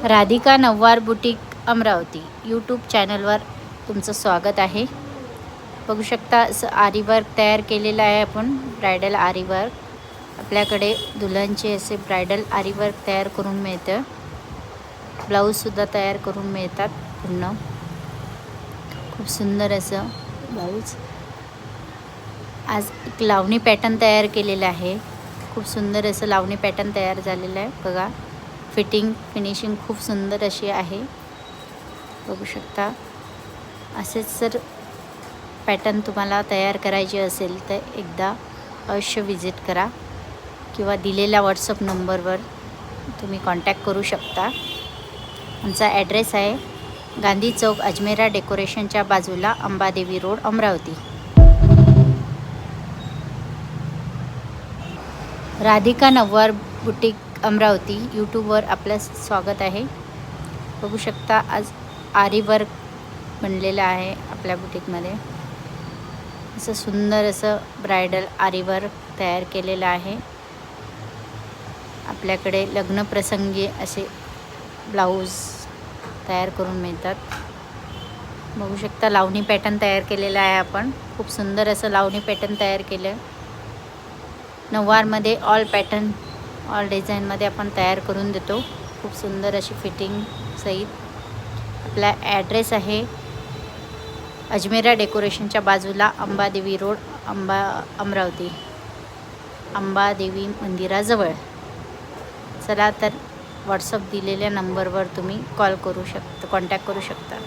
Radhika नववार boutique Amravati YouTube चॅनलवर तुमचं स्वागत आहे। बघू शकता असं आरी वर्क तयार केलेलं आहे आपण, ब्रायडल आरी वर्क। आपल्याकडे दुल्हनचे असे ब्रायडल आरी वर्क तयार करून मिळतं, ब्लाऊजसुद्धा तयार करून मिळतात पूर्ण। खूप सुंदर असं ब्लाऊज। आज एक लावणी पॅटर्न तयार केलेला आहे, खूप सुंदर असं लावणी पॅटर्न तयार झालेलं आहे बघा। फिनिशिंग खूप सुंदर अशी आहे, बघू शकता। असेच जर पॅटर्न तुम्हाला तयार करायचे असेल तर एकदा अवश्य विजिट करा किंवा दिलेल्या व्हॉट्सअप नंबरवर तुम्ही कॉन्टॅक्ट करू शकता। आमचा ॲड्रेस आहे गांधी चौक, अजमेरा डेकोरेशनच्या बाजूला, अंबादेवी रोड, अमरावती। राधिका नववार बुटीक अमरावती यूट्यूबवर आपलं स्वागत आहे। बघू शकता आज आरी वर्क बनलेलं आहे आपल्या बुटीकमध्ये। असं सुंदर असं ब्रायडल आरी वर्क तयार केलेलं आहे। आपल्याकडे लग्नप्रसंगी असे ब्लाऊज तयार करून मिळतात। बघू शकता लावणी पॅटर्न तयार केलेला आहे आपण, खूप सुंदर असं लावणी पॅटर्न तयार केलं। नववारमध्ये ऑल पॅटर्न ऑल डिझाईनमध्ये आपण तयार करून देतो, खूप सुंदर अशी फिटिंग सहित। आपला ॲड्रेस आहे अजमेरा डेकोरेशनच्या बाजूला, अंबादेवी रोड, अमरावती, अंबादेवी मंदिराजवळ। चला तर व्हॉट्सअप दिलेल्या नंबरवर तुम्ही कॉन्टॅक्ट करू शकता।